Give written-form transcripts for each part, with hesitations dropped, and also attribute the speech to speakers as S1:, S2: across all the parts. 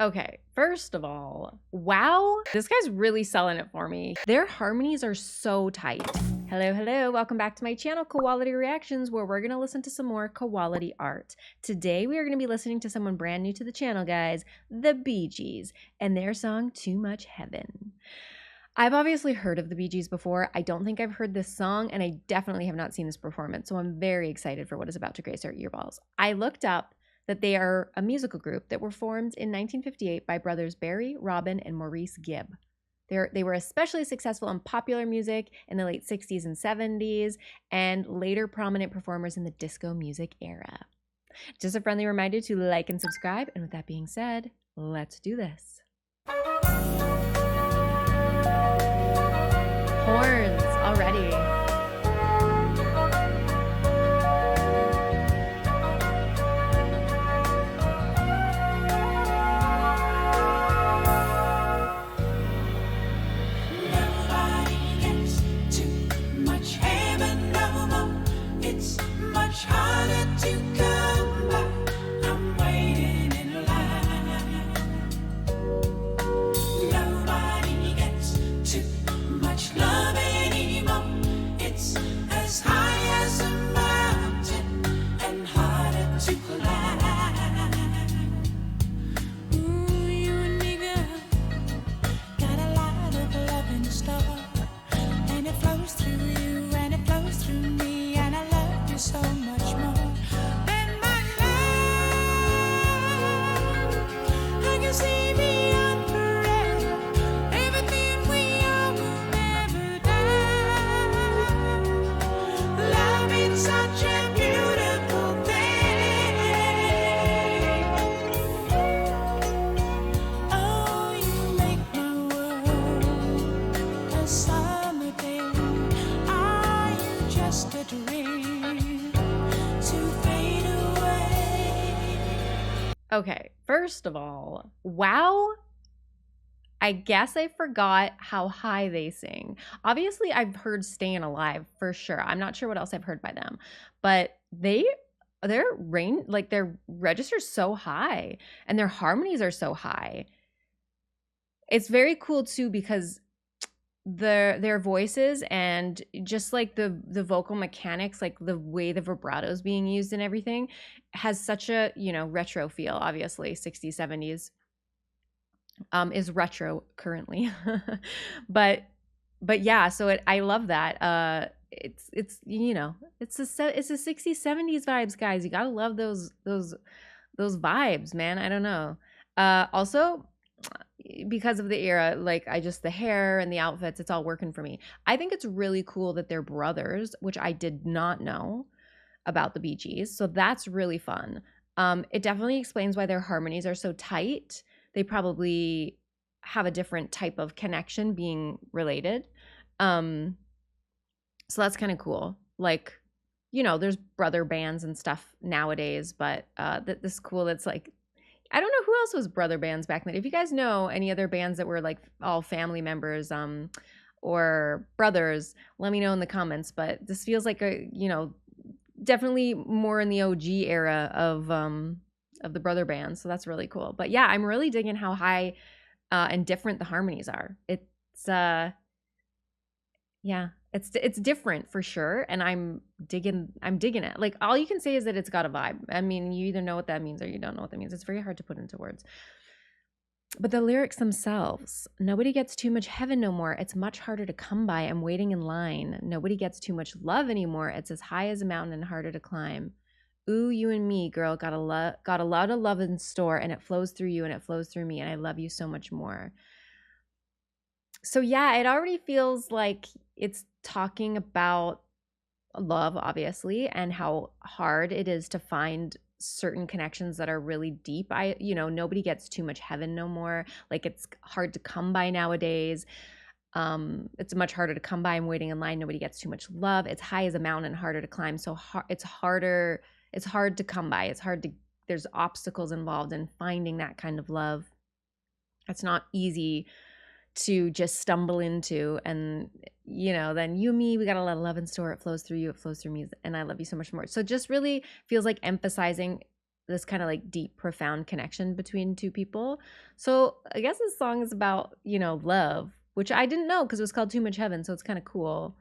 S1: Okay, first of all, wow, this guy's really selling it for me. Their harmonies are so tight. Hello, welcome back to my channel, Quality Reactions, where we're gonna listen to some more quality art. Today, we are gonna be listening to someone brand new to the channel, guys, the Bee Gees, and their song, Too Much Heaven. I've obviously heard of the Bee Gees before. I don't think I've heard this song, and I definitely have not seen this performance, so I'm very excited for what is about to grace our earballs. I looked up that they are a musical group that were formed in 1958 by brothers Barry, Robin, and Maurice Gibb. They were especially successful in popular music in the late 60s and 70s, and later prominent performers in the disco music era. Just a friendly reminder to like and subscribe, and with that being said, let's do this. Horns already. Okay, first of all, wow. I guess I forgot how high they sing. Obviously, I've heard Stayin' Alive for sure. I'm not sure what else I've heard by them, but their range, like their register's so high and their harmonies are so high. It's very cool too because their voices and just like the vocal mechanics, like the way the vibrato is being used and everything, has such a, you know, retro feel. Obviously 60s, 70s is retro currently. but yeah, so I love that. It's you know, it's a 60s, 70s vibes, guys. You gotta love those vibes, man. I don't know. Also, because of the era, like the hair and the outfits, it's all working for me. I think it's really cool that they're brothers, which I did not know about the Bee Gees. So that's really fun. It definitely explains why their harmonies are so tight. They probably have a different type of connection being related. So that's kind of cool. Like, you know, there's brother bands and stuff nowadays, but this is cool. That's like, I don't know who else was brother bands back then. If you guys know any other bands that were like all family members or brothers, let me know in the comments. But this feels like a, you know, definitely more in the OG era of the brother bands. So that's really cool. But yeah, I'm really digging how high and different the harmonies are. It's yeah, it's different for sure, and I'm digging it. Like, all you can say is that it's got a vibe. I mean, you either know what that means or you don't know what that means. It's very hard to put into words. But the lyrics themselves, nobody gets too much heaven no more. It's much harder to come by. I'm waiting in line. Nobody gets too much love anymore. It's as high as a mountain and harder to climb. Ooh, you and me, girl, got a lot of love in store, and it flows through you and it flows through me, and I love you so much more. So yeah, it already feels like it's talking about love, obviously, and how hard it is to find certain connections that are really deep. You know, nobody gets too much heaven no more. Like, it's hard to come by nowadays. It's much harder to come by. I'm waiting in line. Nobody gets too much love. It's high as a mountain and harder to climb. So it's hard to come by. There's obstacles involved in finding that kind of love. It's not easy to just stumble into. And, you know, then you and me, we got a lot of love in store. It flows through you, it flows through me, and I love you so much more. So it just really feels like emphasizing this kind of like deep, profound connection between two people. So I guess this song is about, you know, love, which I didn't know because it was called Too Much Heaven. So it's kind of cool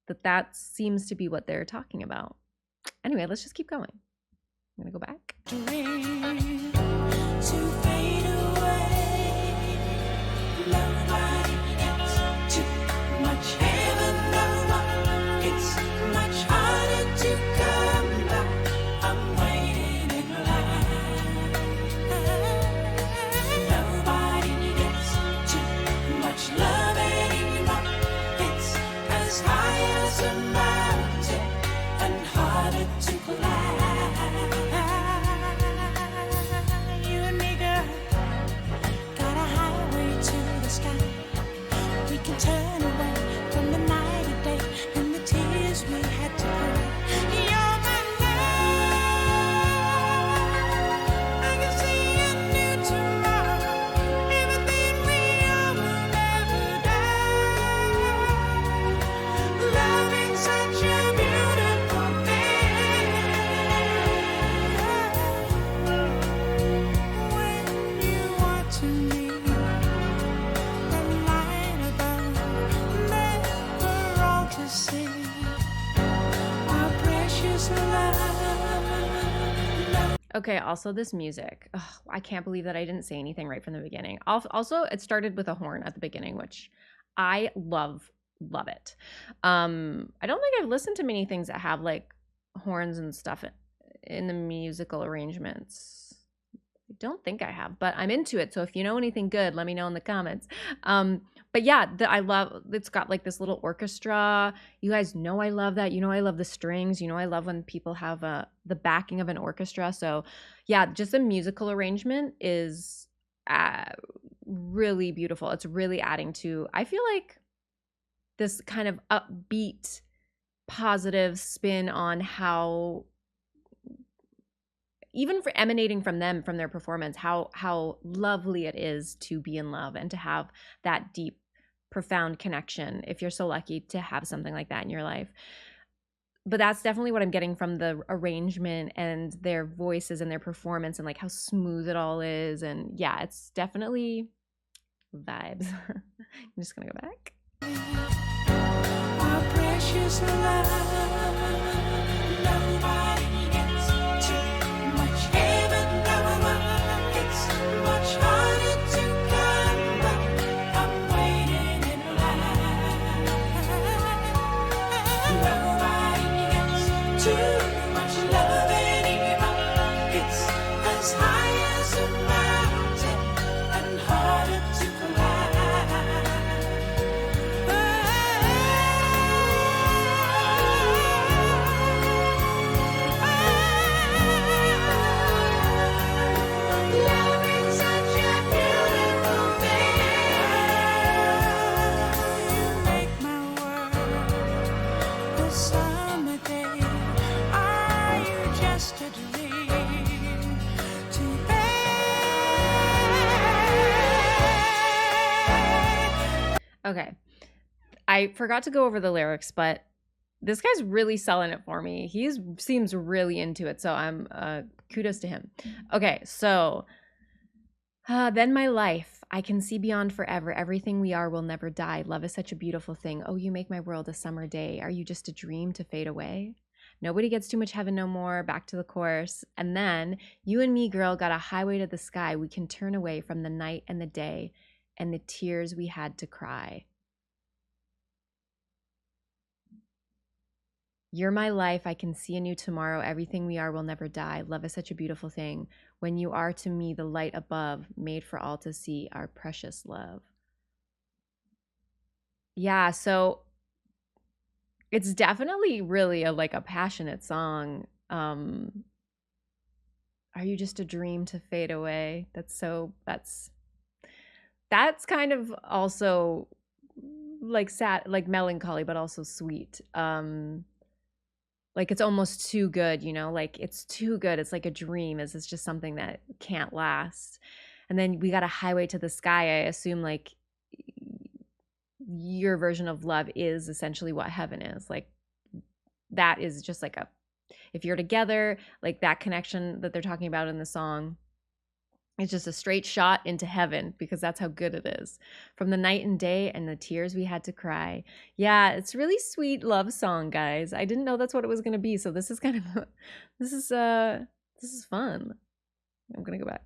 S1: that that seems to be what they're talking about. Anyway, let's just keep going. I'm gonna go back.
S2: Dream to fade away. Nobody gets too much heaven, no. It's much harder to come back. I'm waiting in line. Nobody gets too much love anymore. It's as high as a mountain and harder to climb. You and me, girl, got a highway to the sky. We can turn away from the night and day and the tears we had to cry. You're my love. I can see a new tomorrow. Everything we are will never die. Loving such a beautiful thing. When you are to me, the light above, never all to see. Our precious love.
S1: Okay, also this music. Ugh, I can't believe that I didn't say anything right from the beginning. Also, it started with a horn at the beginning, which I love it. I don't think I've listened to many things that have like horns and stuff in the musical arrangements. I don't think I have, but I'm into it. So if you know anything good, let me know in the comments. But yeah, I love, it's got like this little orchestra. You guys know I love that. You know I love the strings. You know I love when people have the backing of an orchestra. So yeah, just the musical arrangement is really beautiful. It's really adding to, I feel like, this kind of upbeat, positive spin on how, even for emanating from them, from their performance, how lovely it is to be in love and to have that deep, profound connection, if you're so lucky to have something like that in your life. But that's definitely what I'm getting from the arrangement and their voices and their performance and like how smooth it all is. And yeah, it's definitely vibes. I'm just gonna go back.
S2: Our precious love. Nobody gets too much heaven, no. It's much harder to come back. I'm waiting in line. Nobody gets too much love anymore. It's as high as a mountain and harder to climb. Loving such a beautiful thing. You make my world a summer day. Are you just a dream to fade?
S1: Okay. I forgot to go over the lyrics, but this guy's really selling it for me. He seems really into it, so I'm kudos to him. Okay, so then my life, I can see beyond forever. Everything we are will never die. Love is such a beautiful thing. Oh, you make my world a summer day. Are you just a dream to fade away? Nobody gets too much heaven no more. Back to the chorus. And then, you and me, girl, got a highway to the sky. We can turn away from the night and the day and the tears we had to cry. You're my life. I can see a new tomorrow. Everything we are will never die. Love is such a beautiful thing. When you are to me, the light above, made for all to see, our precious love. Yeah, so it's definitely really like a passionate song. Are you just a dream to fade away? That's kind of also like sad, like melancholy, but also sweet. Like it's almost too good, you know, like it's too good. It's like a dream. It's just something that can't last. And then we got a highway to the sky. I assume like your version of love is essentially what heaven is. Like that is just like a if you're together, like that connection that they're talking about in the song, it's just a straight shot into heaven because that's how good it is. From the night and day and the tears we had to cry. Yeah, it's really sweet love song, guys. I didn't know that's what it was gonna be, so this is kind of this is fun. I'm gonna go back.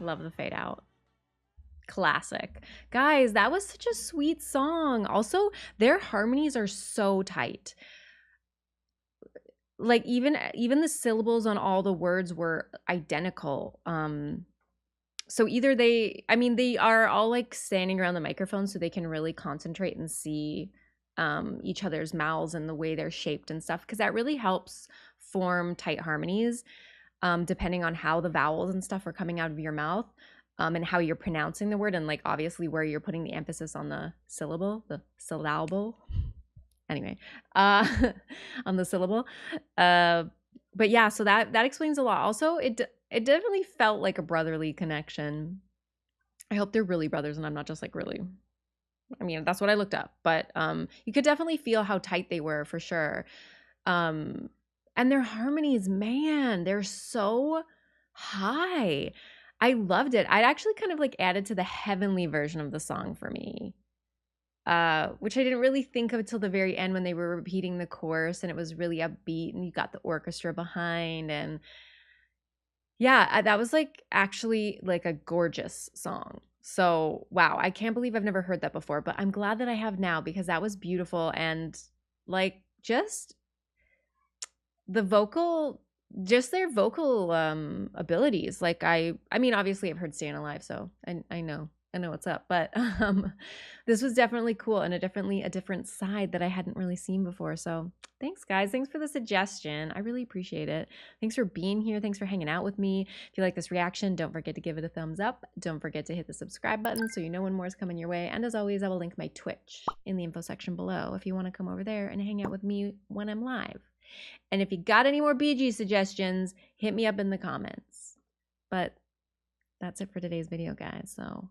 S1: Love the fade out. Classic. Guys, that was such a sweet song. Also, their harmonies are so tight. Like even the syllables on all the words were identical. So either they are all like standing around the microphone so they can really concentrate and see each other's mouths and the way they're shaped and stuff, because that really helps form tight harmonies. Depending on how the vowels and stuff are coming out of your mouth, and how you're pronouncing the word, and like obviously where you're putting the emphasis on the syllable, anyway, on the syllable. But yeah, so that explains a lot. Also, it definitely felt like a brotherly connection. I hope they're really brothers and I'm not just like really, I mean, that's what I looked up, but you could definitely feel how tight they were for sure. And their harmonies, man, they're so high. I loved it. I'd actually kind of like added to the heavenly version of the song for me, which I didn't really think of until the very end when they were repeating the chorus and it was really upbeat and you got the orchestra behind. And yeah, that was like actually like a gorgeous song. So wow, I can't believe I've never heard that before, but I'm glad that I have now because that was beautiful. And like just the vocal, just their vocal abilities. Like I mean, obviously I've heard Staying Alive, so I know what's up, but this was definitely cool and a different side that I hadn't really seen before. So thanks guys, thanks for the suggestion. I really appreciate it. Thanks for being here, thanks for hanging out with me. If you like this reaction, don't forget to give it a thumbs up. Don't forget to hit the subscribe button so you know when more is coming your way. And as always, I will link my Twitch in the info section below if you want to come over there and hang out with me when I'm live. And if you got any more BG suggestions, hit me up in the comments. But that's it for today's video, guys. So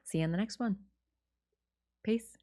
S1: see you in the next one. Peace.